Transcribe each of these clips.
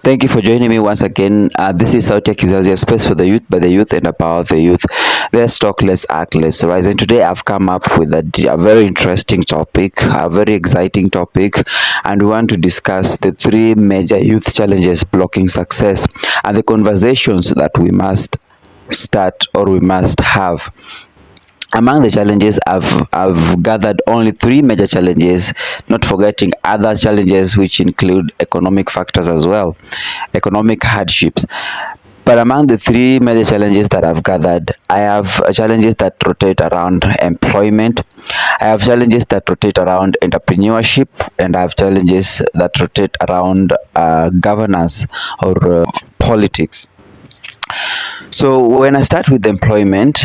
Thank you for joining me once again. This is Sauti Ya Kizazi, a space for the youth, by the youth, and about the youth. Let's talk, let's act, let's rise. And today I've come up with a very interesting topic, a very exciting topic, and we want to discuss the three major youth challenges blocking success and the conversations that we must start or we must have. Among the challenges, I've gathered only three major challenges, not forgetting other challenges which include economic factors as well, economic hardships. But among the three major challenges that I've gathered, I have challenges that rotate around employment, I have challenges that rotate around entrepreneurship, and I have challenges that rotate around governance or politics. So when I start with employment,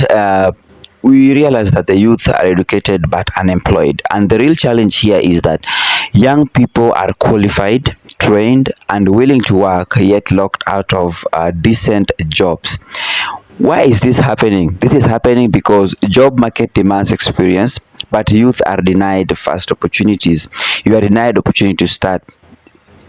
we realize that the youth are educated but unemployed, and the real challenge here is that young people are qualified, trained, and willing to work, yet locked out of decent jobs. Why is this happening? This is happening because job market demands experience, but youth are denied first opportunities. You are denied opportunity to start.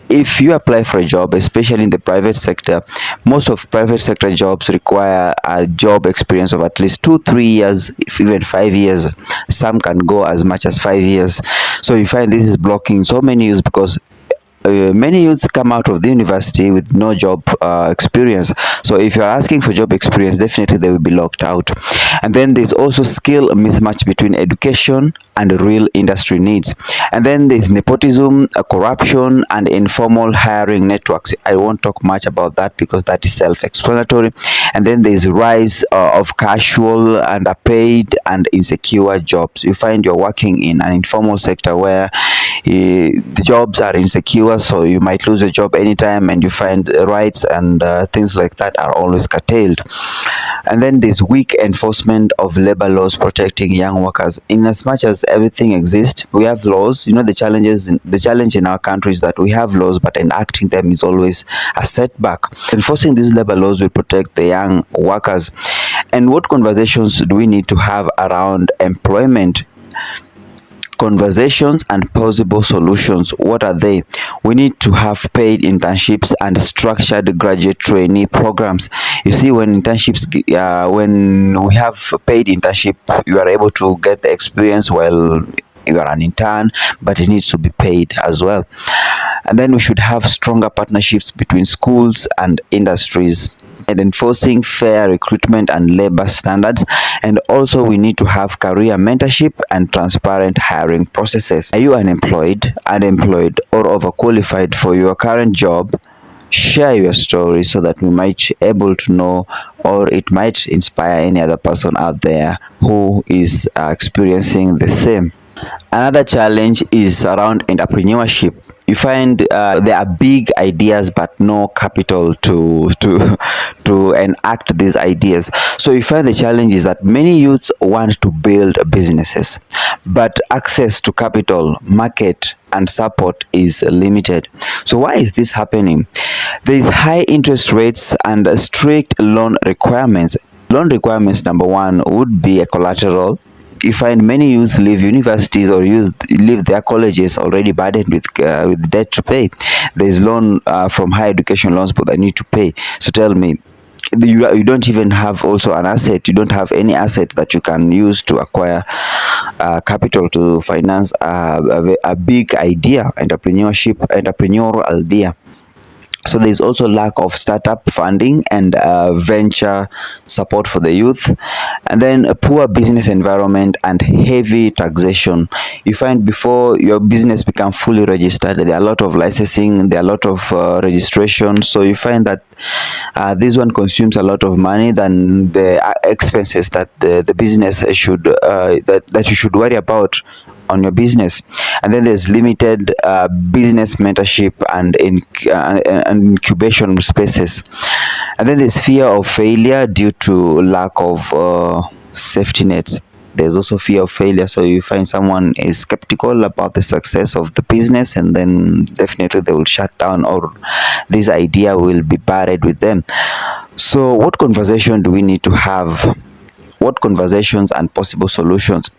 If you apply for a job, especially in the private sector, most of private sector jobs require a job experience of at least 2 3 years, if even 5 years. Some can go as much as 5 years. So you find this is blocking so many youths because many youths come out of the university with no job experience. So if you're asking for job experience, definitely they will be locked out. And then there's also skill mismatch between education and real industry needs. And then there's nepotism, corruption, and informal hiring networks. I won't talk much about that because that is self-explanatory. And then there's rise of casual, underpaid, and insecure jobs. You find you're working in an informal sector where the jobs are insecure, so you might lose a job anytime, and you find rights and things like that are always curtailed. And then there's weak enforcement of labor laws protecting young workers. In as much as everything exists, we have laws. The challenge in our country is that we have laws, but enacting them is always a setback. Enforcing these labor laws will protect the young workers. And what conversations do we need to have around employment? Conversations and possible solutions. What are they? We need to have paid internships and structured graduate trainee programs. You see, when we have paid internship, you are able to get the experience while you are an intern, but it needs to be paid as well. And then we should have stronger partnerships between schools and industries, and enforcing fair recruitment and labor standards. And also we need to have career mentorship and transparent hiring processes. Are you unemployed, or overqualified for your current job? Share your story so that we might be able to know, or it might inspire any other person out there who is experiencing the same. Another challenge is around entrepreneurship. You find there are big ideas but no capital to enact these ideas. So you find the challenge is that many youths want to build businesses, but access to capital, market, and support is limited. So why is this happening? There is high interest rates and strict loan requirements. Loan requirements, number one, would be a collateral. You find many youth leave universities or leave their colleges already burdened with debt to pay. There is loan from higher education loans, but they need to pay. So tell me, you don't even have also an asset. You don't have any asset that you can use to acquire capital to finance a big idea, entrepreneurial idea. So there's also lack of startup funding and venture support for the youth, and then a poor business environment and heavy taxation. You find before your business become fully registered, there are a lot of licensing, there are a lot of registration. So you find that this one consumes a lot of money than the expenses that the business should that you should worry about on your business. And then there's limited business mentorship and incubation spaces. And then there's fear of failure due to lack of safety nets. There's also fear of failure, so you find someone is skeptical about the success of the business, and then definitely they will shut down, or this idea will be buried with them. So what conversation do we need to have? what conversations and possible solutions?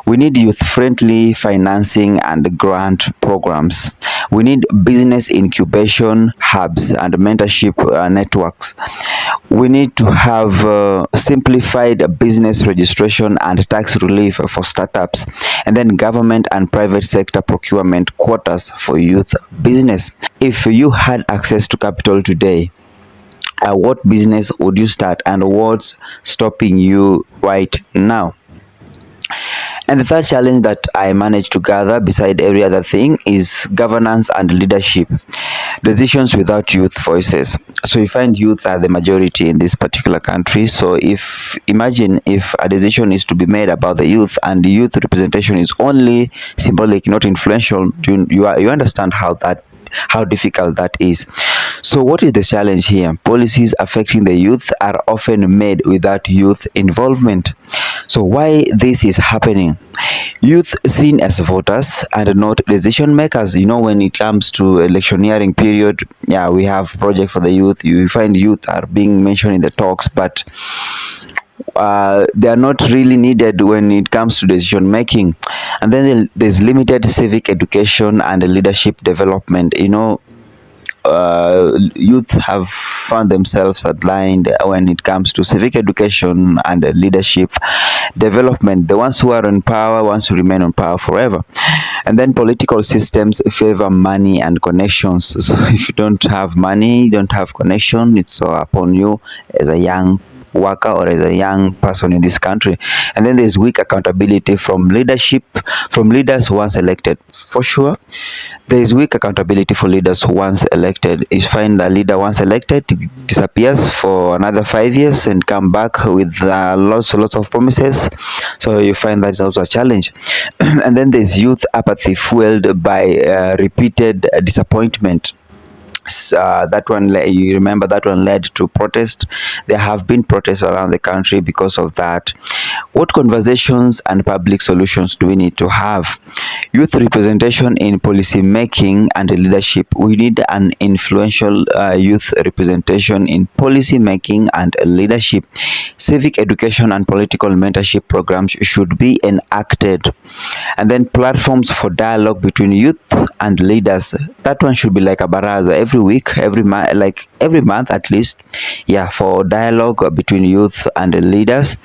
We need youth-friendly financing and grant programs. We need business incubation hubs and mentorship networks. We need to have simplified business registration and tax relief for startups, and then government and private sector procurement quotas for youth business. If you had access to capital today, what business would you start, and what's stopping you right now? And the third challenge that I managed to gather, beside every other thing, is governance and leadership. Decisions without youth voices. So you find youth are the majority in this particular country. So if imagine if a decision is to be made about the youth and the youth representation is only symbolic, not influential, you understand how difficult that is. So what is the challenge here? Policies affecting the youth are often made without youth involvement. So why this is happening? Youth seen as voters and not decision makers. When it comes to electioneering period, yeah, we have project for the youth. You find youth are being mentioned in the talks, but they are not really needed when it comes to decision making. And then there's limited civic education and leadership development. Youth have found themselves blind when it comes to civic education and leadership development. The ones who are in power wants to remain on power forever. And then political systems favor money and connections. So if you don't have money, you don't have connection, it's upon you as a young worker or as a young person in this country. And then there's weak accountability from leadership, from leaders once elected. For sure, there is weak accountability for leaders once elected. You find a leader once elected disappears for another 5 years and come back with lots of promises. So you find that's also a challenge. And then there's youth apathy fueled by repeated disappointment. That one, you remember, that one led to protest. There have been protests around the country because of that. What conversations and public solutions do we need to have? Youth representation in policy making and leadership. We need an influential youth representation in policy making and leadership. Civic education and political mentorship programs should be enacted. And then platforms for dialogue between youth and leaders. That one should be like a baraza every week, every month, like every month at least, yeah, for dialogue between youth and leaders,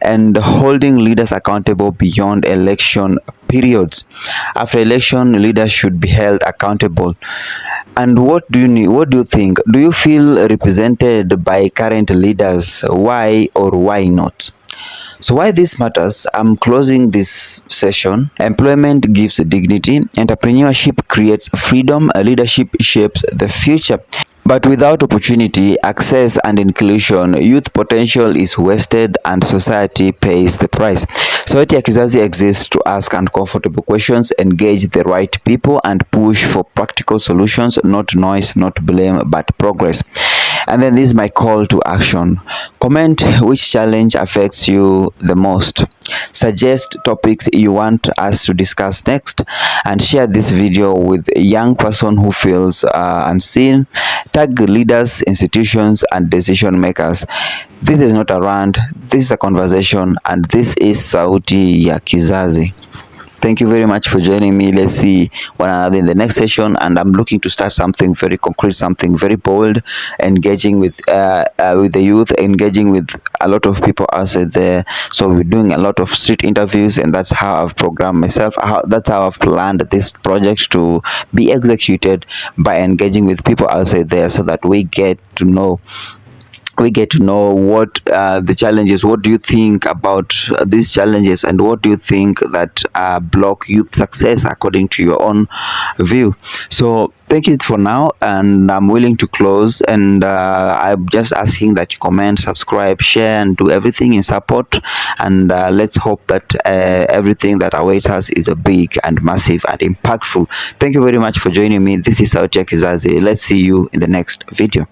and holding leaders accountable beyond election periods. After election, leaders should be held accountable. And what do you need? What do you think? Do you feel represented by current leaders? Why or why not? So why this matters, I'm closing this session. Employment gives dignity, entrepreneurship creates freedom, leadership shapes the future. But without opportunity, access and inclusion, youth potential is wasted and society pays the price. Sauti Ya Kizazi exists to ask uncomfortable questions, engage the right people, and push for practical solutions, not noise, not blame, but progress. And then this is my call to action. Comment which challenge affects you the most. Suggest topics you want us to discuss next, and share this video with a young person who feels unseen. Tag leaders, institutions, and decision makers. This is not a rant, this is a conversation, and this is Sauti Ya Kizazi. Thank you very much for joining me. Let's see one another in the next session, and I'm looking to start something very concrete, something very bold, engaging with the youth, engaging with a lot of people outside there. So we're doing a lot of street interviews, and that's how I've programmed myself. That's how I've planned this project to be executed, by engaging with people outside there, so that we get to know what the challenges. What do you think about these challenges, and what do you think that block youth success according to your own view? So thank you for now, and I'm willing to close, and I'm just asking that you comment, subscribe, share, and do everything in support. And let's hope that everything that awaits us is a big and massive and impactful. Thank you very much for joining me. This is Sauti Ya Kizazi. Let's see you in the next video.